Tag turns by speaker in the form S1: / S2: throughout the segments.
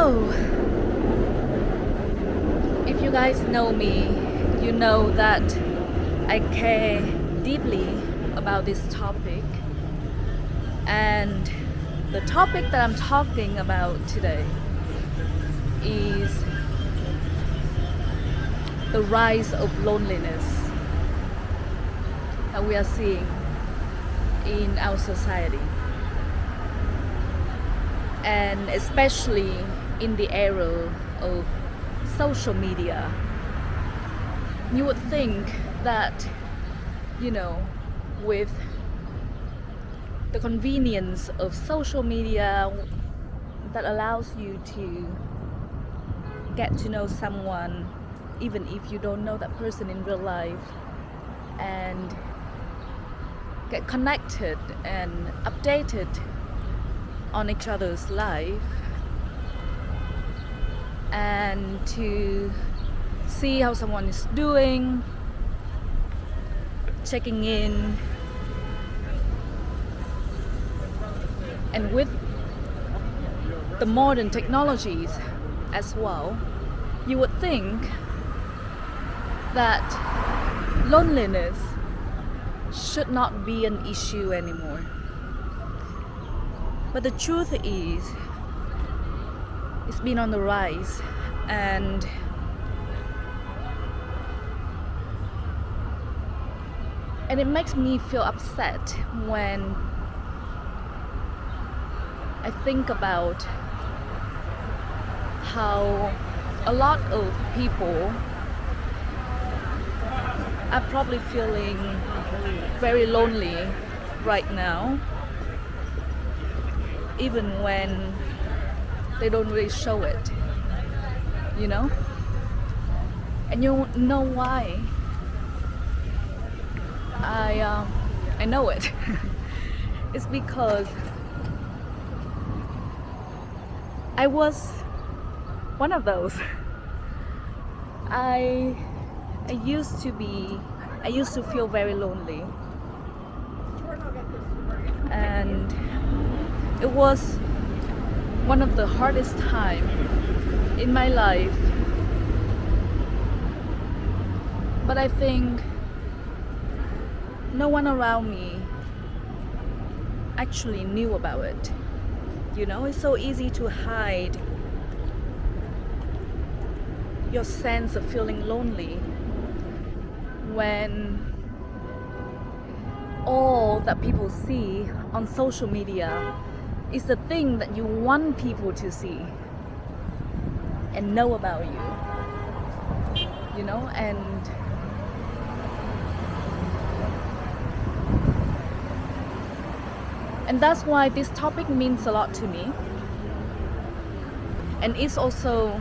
S1: So, if you guys know me, you know that I care deeply about this topic. And the topic that I'm talking about today is the rise of loneliness that we are seeing in our society, and especially in the era of social media. You would think that, with the convenience of social media that allows you to get to know someone even if you don't know that person in real life, and get connected and updated on each other's life, and to see how someone is doing, checking in. And with the modern technologies as well, you would think that loneliness should not be an issue anymore. But the truth is, it's been on the rise, and it makes me feel upset when I think about how a lot of people are probably feeling very lonely right now, even when they don't really show it, And you know why? I know it. It's because I was one of those. I used to feel very lonely, and it was one of the hardest time in my life. But I think no one around me actually knew about it. It's so easy to hide your sense of feeling lonely when all that people see on social media is the thing that you want people to see and know about you, and that's why this topic means a lot to me, and it's also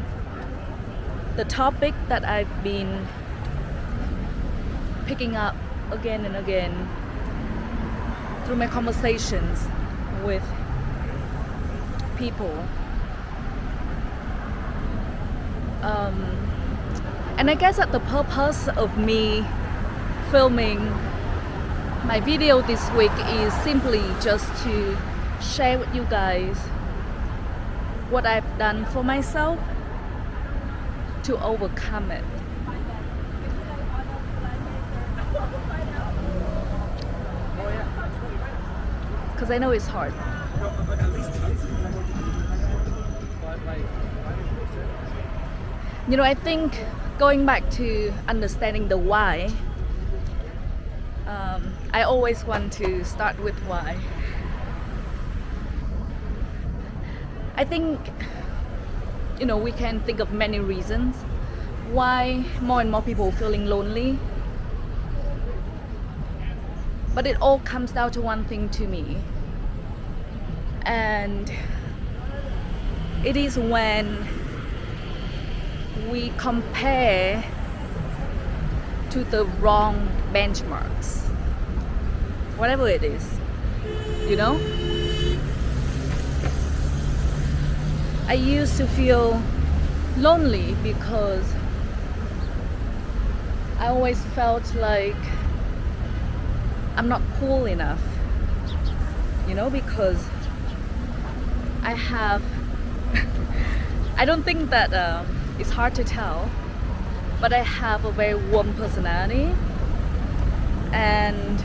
S1: the topic that I've been picking up again and again through my conversations with people. And I guess that the purpose of me filming my video this week is simply just to share with you guys what I've done for myself to overcome it. Because I know it's hard. I think going back to understanding the why, I always want to start with why. I think, we can think of many reasons why more and more people are feeling lonely. But it all comes down to one thing to me. And it is when we compare to the wrong benchmarks, whatever it is, I used to feel lonely because I always felt like I'm not cool enough, because I have I don't think that it's hard to tell, but I have a very warm personality, and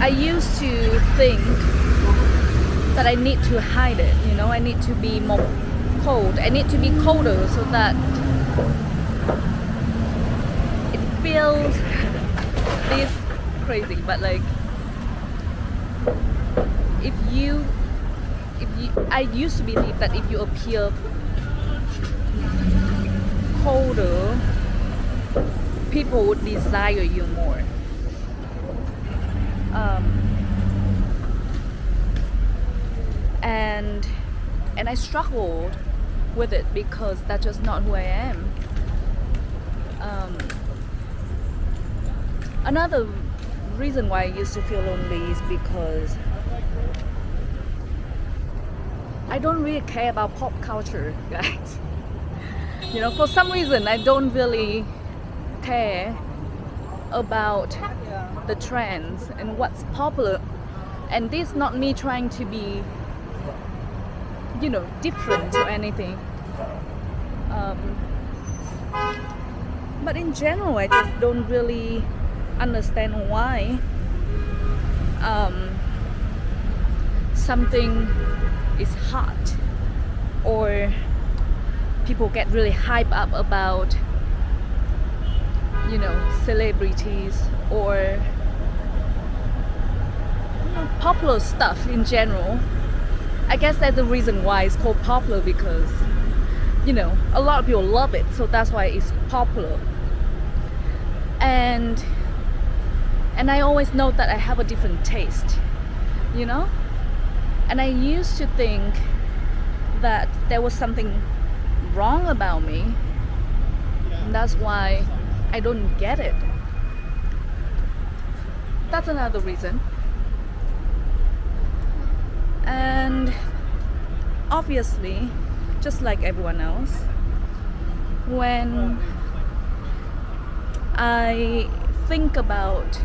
S1: I used to think that I need to hide it, you know, I need to be more cold, I need to be colder so that it feels this crazy, but like if you I used to believe that if you appear colder, people would desire you more. And I struggled with it because that's just not who I am. Another reason why I used to feel lonely is because I don't really care about pop culture, guys. You know, for some reason I don't really care about the trends and what's popular. And this is not me trying to be, you know, different or anything. But in general, I just don't really understand why something is hot or people get really hyped up about, you know, celebrities or, you know, popular stuff in general. I guess that's the reason why it's called popular, because, you know, a lot of people love it, so that's why it's popular. And I always know that I have a different taste, you know? And I used to think that there was something wrong about me, and that's why I don't get it. That's another reason. And obviously, just like everyone else, when I think about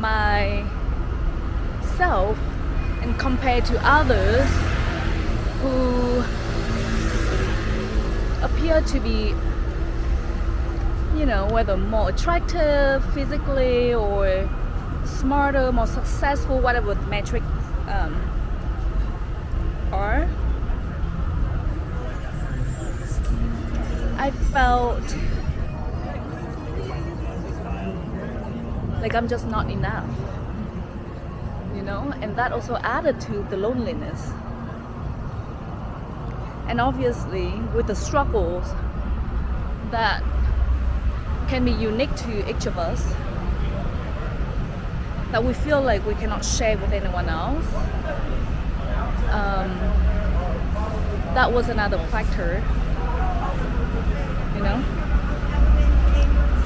S1: myself and compare to others who appear to be, you know, whether more attractive physically or smarter, more successful, whatever the metrics are, I felt like I'm just not enough, you know, and that also added to the loneliness. And obviously, with the struggles that can be unique to each of us, that we feel like we cannot share with anyone else, that was another factor, you know.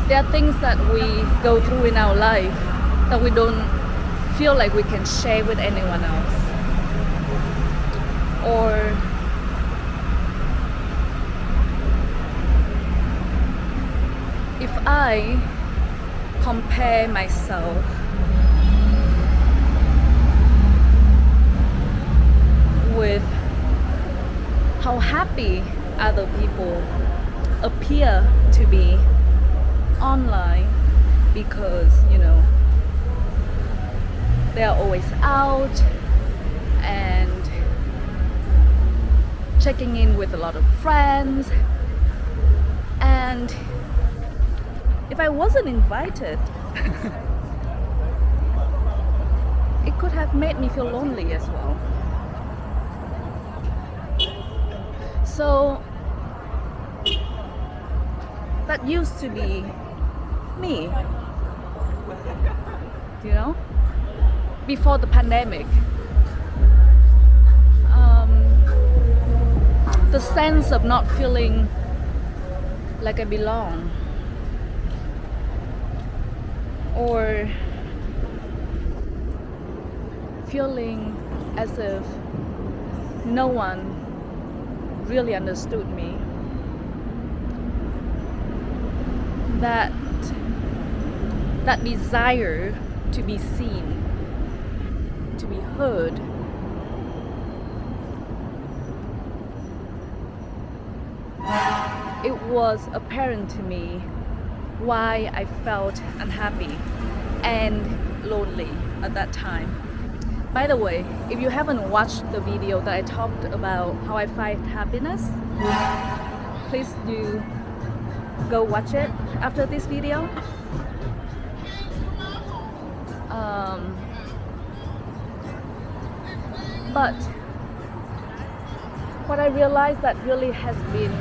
S1: There are things that we go through in our life that we don't feel like we can share with anyone else. Or if I compare myself with how happy other people appear to be online, because, you know, they are always out and checking in with a lot of friends, and if I wasn't invited, it could have made me feel lonely as well. So that used to be me, you know, before the pandemic. The sense of not feeling like I belong, or feeling as if no one really understood me, that desire to be seen to be heard. It was apparent to me why I felt unhappy and lonely at that time. By the way, if you haven't watched the video that I talked about how I find happiness, please do go watch it after this video. But what I realized that really has been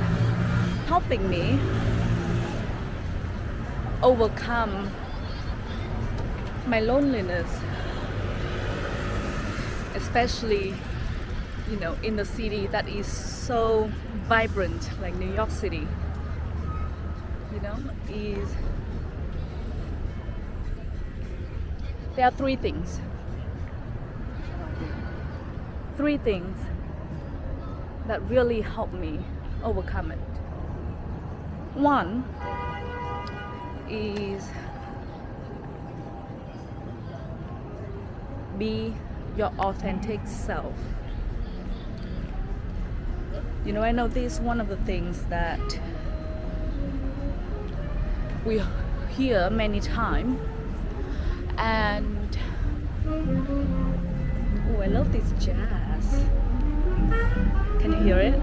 S1: helping me overcome my loneliness, especially in the city that is so vibrant like New York City, is there are three things that really help me overcome it. One is be your authentic self. I know this is one of the things that we hear many times, and oh, I love this jazz. Can you hear it?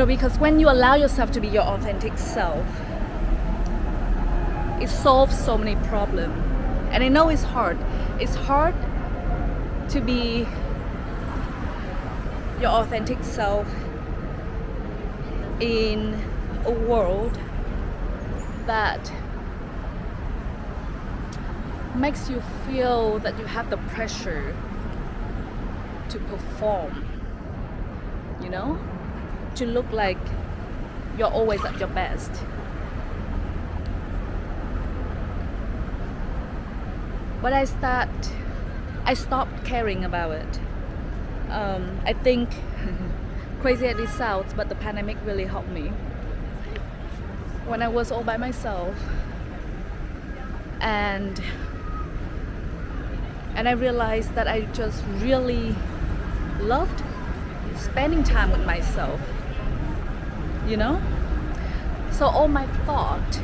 S1: Because when you allow yourself to be your authentic self, it solves so many problems. And I know it's hard. It's hard to be your authentic self in a world that makes you feel that you have the pressure to perform, to look like you're always at your best. But I stopped caring about it. I think crazy as it sounds, but the pandemic really helped me. When I was all by myself, and I realized that I just really loved spending time with myself, So all my thought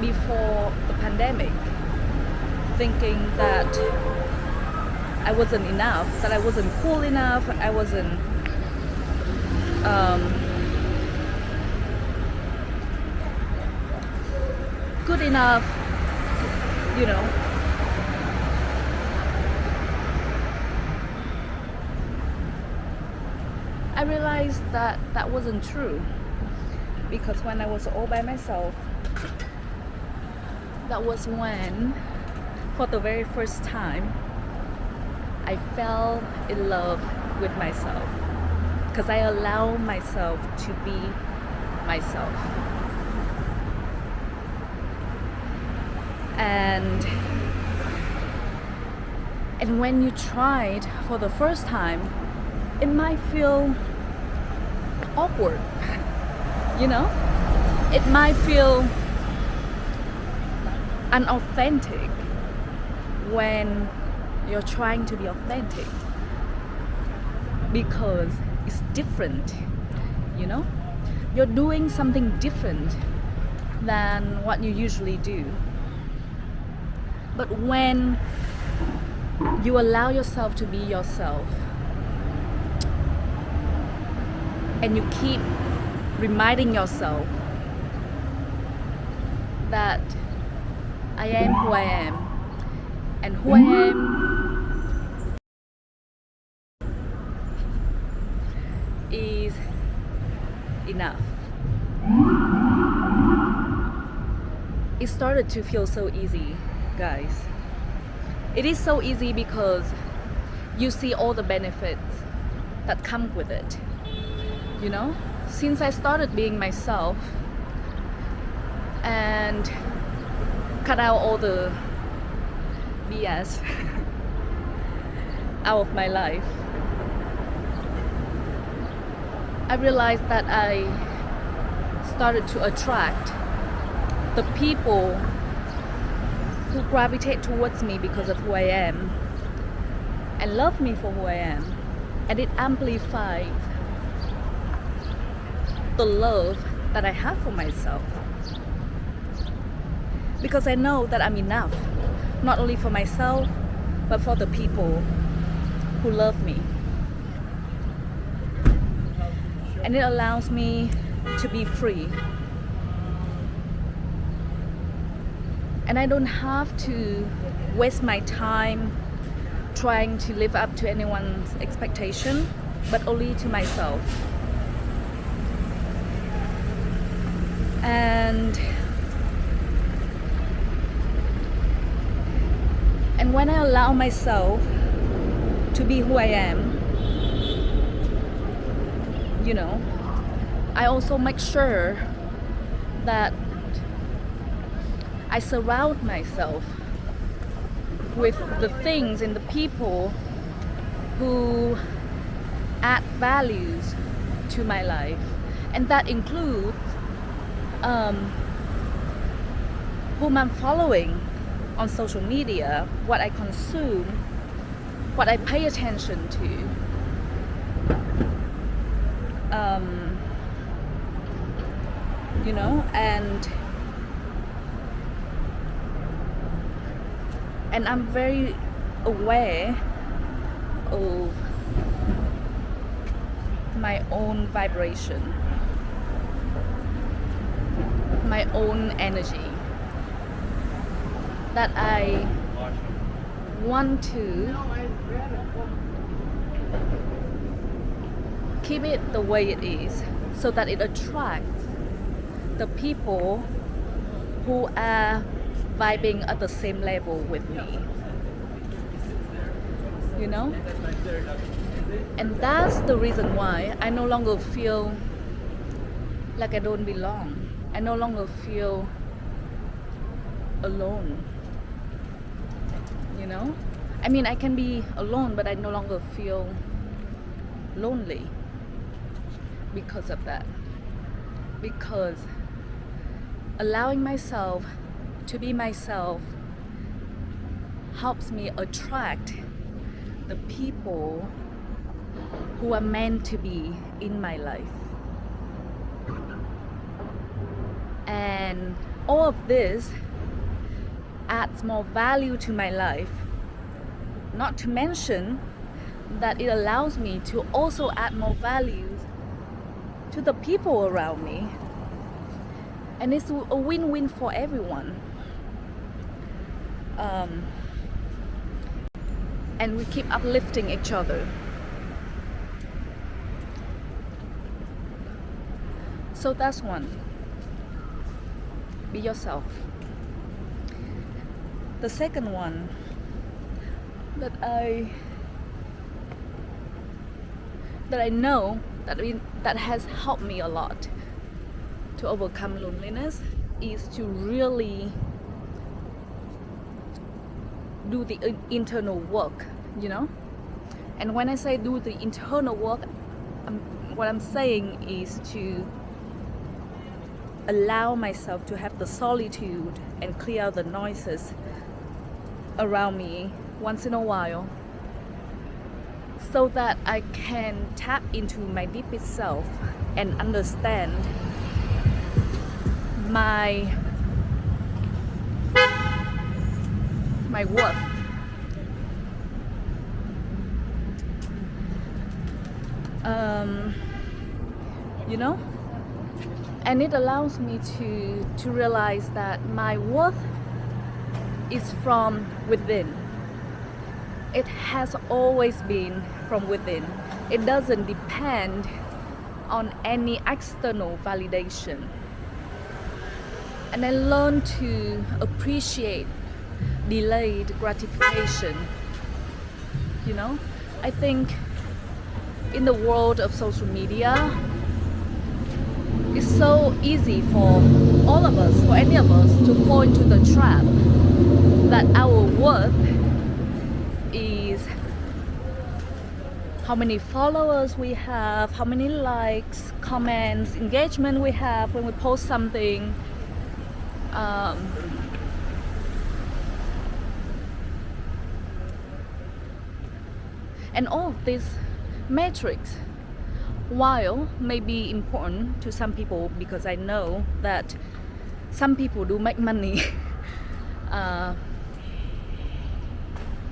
S1: before the pandemic, thinking that I wasn't enough, that I wasn't cool enough, I wasn't good enough, I realized that that wasn't true, because when I was all by myself, that was when, for the very first time, I fell in love with myself, because I allow myself to be myself. And when you try it for the first time, it might feel awkward, It might feel unauthentic when you're trying to be authentic, because it's different, You're doing something different than what you usually do. But when you allow yourself to be yourself, and you keep reminding yourself that I am who I am, and who I am is enough. It started to feel so easy, guys. It is so easy because you see all the benefits that come with it. Since I started being myself and cut out all the BS out of my life, I realized that I started to attract the people who gravitate towards me because of who I am and love me for who I am, and it amplifies the love that I have for myself, because I know that I'm enough, not only for myself but for the people who love me. And it allows me to be free, and I don't have to waste my time trying to live up to anyone's expectation, but only to myself. And when I allow myself to be who I am, you know, I also make sure that I surround myself with the things and the people who add values to my life. And that includes whom I'm following on social media, what I consume, what I pay attention to. You know, and I'm very aware of my own vibration, my own energy, that I want to keep it the way it is, so that it attracts the people who are vibing at the same level with me, you know. And that's the reason why I no longer feel like I don't belong. I no longer feel alone, you know. I mean, I can be alone, but I no longer feel lonely because of that. Because allowing myself to be myself helps me attract the people who are meant to be in my life. And all of this adds more value to my life, not to mention that it allows me to also add more value to the people around me, and it's a win-win for everyone. And we keep uplifting each other. So that's one. Be yourself. The second one that I know that has helped me a lot to overcome loneliness is to really do the internal work, you know. And when I say do the internal work, what I'm saying is to allow myself to have the solitude and clear out the noises around me once in a while, so that I can tap into my deepest self and understand my worth. You know, and it allows me to realize that my worth is from within. It has always been from within. It doesn't depend on any external validation. And I learned to appreciate delayed gratification. You know, I think in the world of social media, it's so easy for all of us, for any of us, to fall into the trap that our worth is how many followers we have, how many likes, comments, engagement we have when we post something, Um, and all of these metrics, while may be important to some people, because I know that some people do make money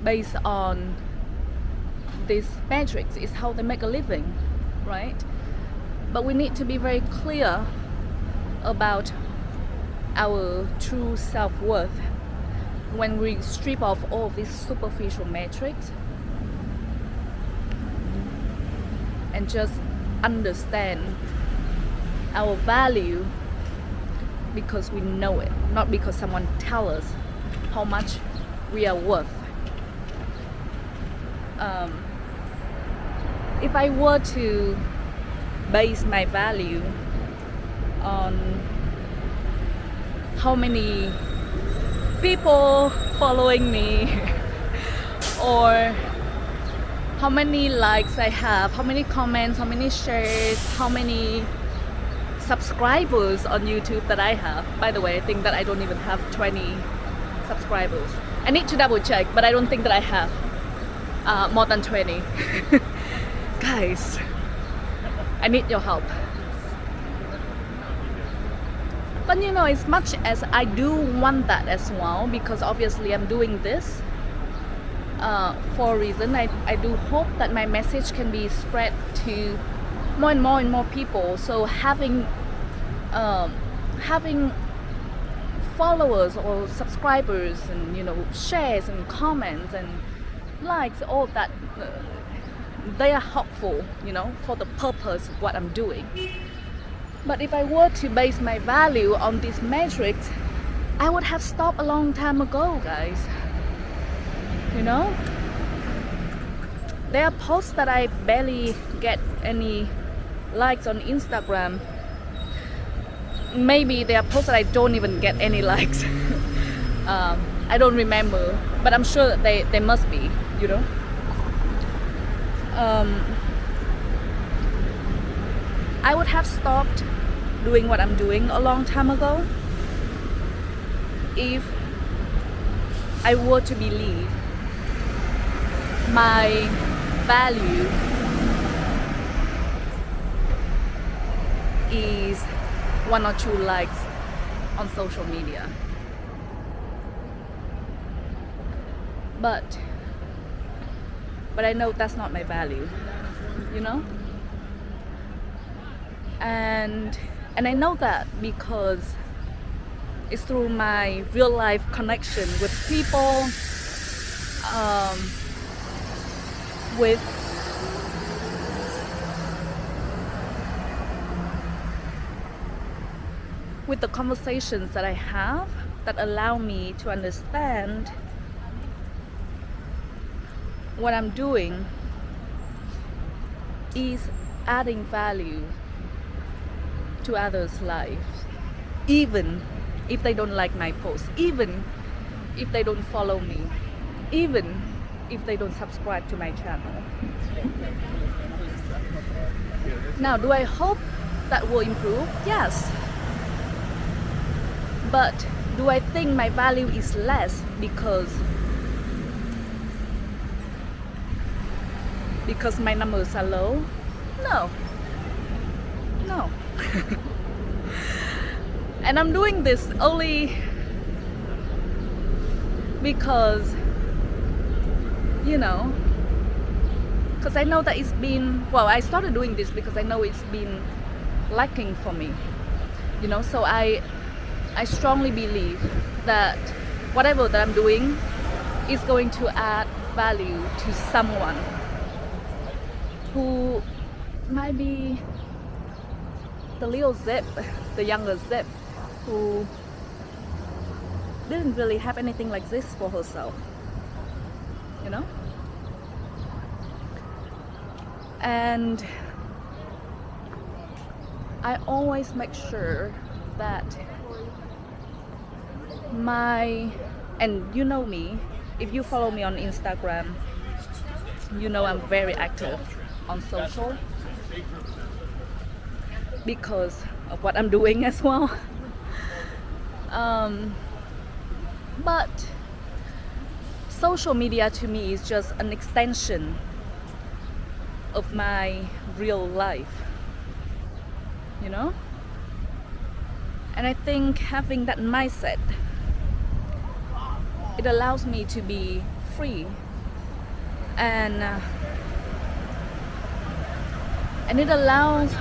S1: based on these metrics, is how they make a living, right? But we need to be very clear about our true self-worth when we strip off all of these superficial metrics and just understand our value because we know it, not because someone tells us how much we are worth. If I were to base my value on how many people following me or how many likes I have, how many comments, how many shares, how many subscribers on YouTube that I have. By the way, I think that I don't even have 20 subscribers. I need to double check, but I don't think that I have more than 20. Guys, I need your help. But you know, as much as I do want that as well, because obviously I'm doing this for a reason, I do hope that my message can be spread to more and more people. So having followers or subscribers and, you know, shares and comments and likes, all of that, they are helpful, you know, for the purpose of what I'm doing. But if I were to base my value on these metrics, I would have stopped a long time ago, guys. You know, there are posts that I barely get any likes on Instagram. Maybe there are posts that I don't even get any likes. I don't remember, but I'm sure that they must be, you know. I would have stopped doing what I'm doing a long time ago if I were to believe my value is 1 or 2 likes on social media. But I know that's not my value, you know? And I know that because it's through my real life connection with people, with the conversations that I have that allow me to understand what I'm doing is adding value to others' lives, even if they don't like my posts, even if they don't follow me, even if they don't subscribe to my channel. Now, do I hope that will improve? Yes. But do I think my value is less because my numbers are low? No. And I'm doing this only because, you know, because I know that it's been, well, I started doing this because I know it's been lacking for me, you know. So I strongly believe that whatever that I'm doing is going to add value to someone who might be the little Zip, the younger Zip, who didn't really have anything like this for herself, you know? And I always make sure that and you know me, if you follow me on Instagram, you know I'm very active on social because of what I'm doing as well. But social media to me is just an extension of my real life, you know? And I think having that mindset, it allows me to be free and it allows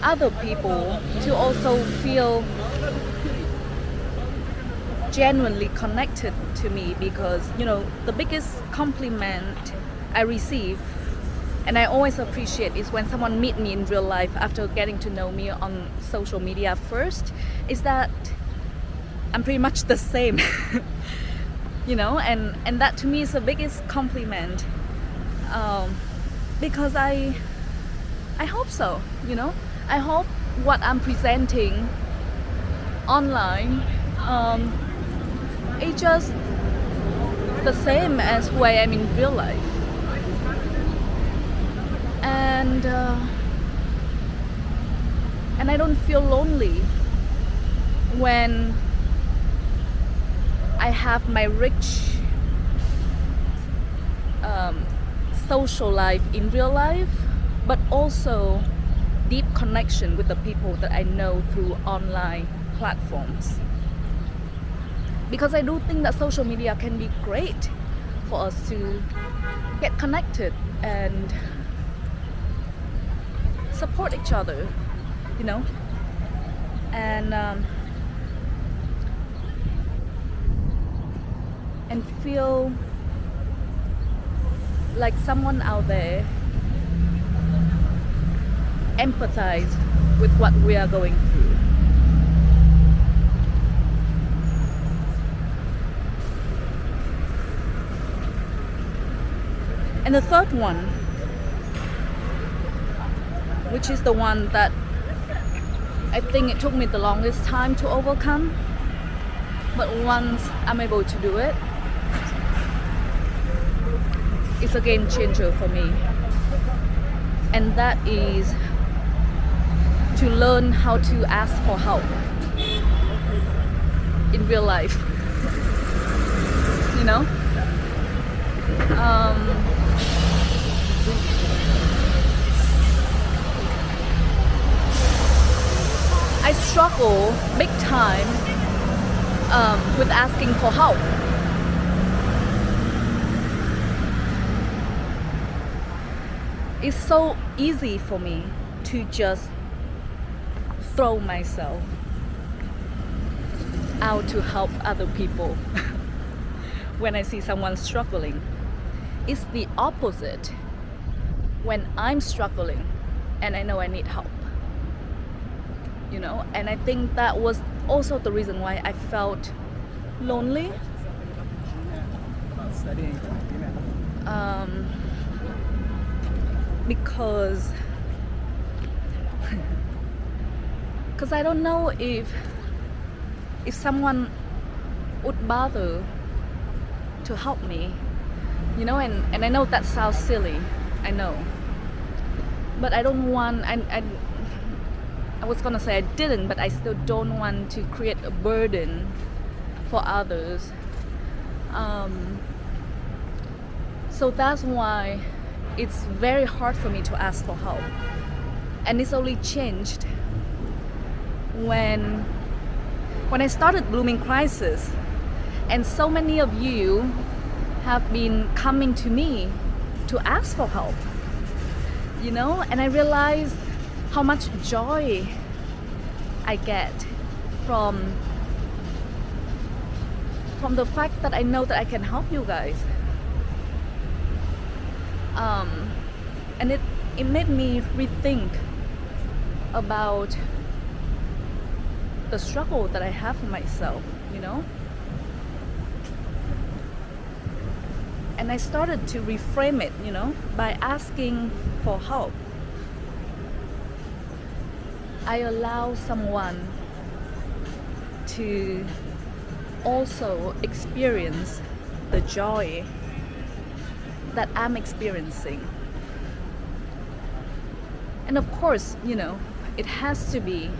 S1: other people to also feel genuinely connected to me, because you know the biggest compliment I receive and I always appreciate is when someone meet me in real life after getting to know me on social media first, is that I'm pretty much the same. You know, and that to me is the biggest compliment, because I hope so, you know. I hope what I'm presenting online it's just the same as who I am in real life. And I don't feel lonely when I have my rich social life in real life, but also deep connection with the people that I know through online platforms. Because I do think that social media can be great for us to get connected and support each other, you know, and feel like someone out there empathize with what we are going through. And the third one, which is the one that I think it took me the longest time to overcome, but once I'm able to do it, it's a game changer for me. And that is to learn how to ask for help in real life. You know? I struggle big time with asking for help. It's so easy for me to just throw myself out to help other people when I see someone struggling. It's the opposite when I'm struggling and I know I need help. You know, and I think that was also the reason why I felt lonely. Because I don't know if someone would bother to help me, you know, and I know that sounds silly, I know, but I don't want, I was gonna say I didn't, but I still don't want to create a burden for others. So that's why it's very hard for me to ask for help. And it's only changed when I started Blooming Crisis, and so many of you have been coming to me to ask for help, you know, and I realized how much joy I get from the fact that I know that I can help you guys. And it made me rethink about the struggle that I have for myself, you know. And I started to reframe it, you know, by asking for help. I allow someone to also experience the joy that I'm experiencing. And of course, you know, it has to be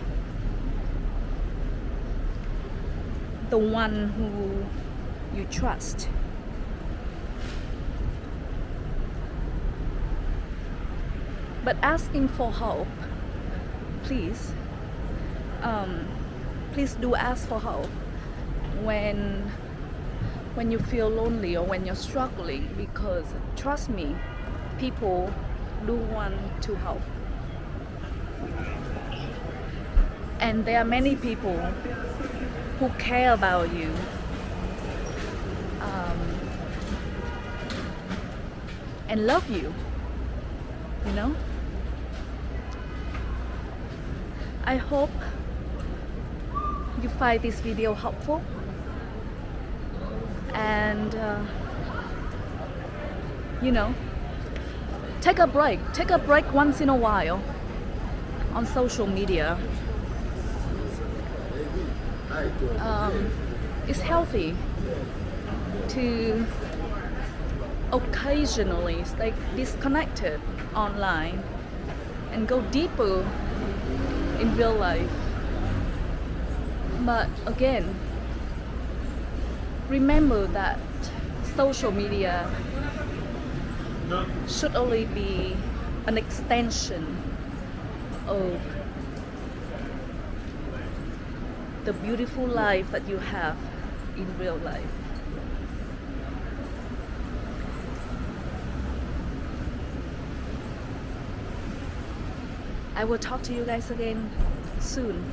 S1: the one who you trust. But asking for help, please, please do ask for help when you feel lonely or when you're struggling, because trust me, people do want to help. And there are many people who care about you, and love you, you know. I hope you find this video helpful, and you know, take a break once in a while on social media. It's healthy to occasionally stay disconnected online and go deeper in real life. But again, remember that social media should only be an extension of the beautiful life that you have in real life. I will talk to you guys again soon.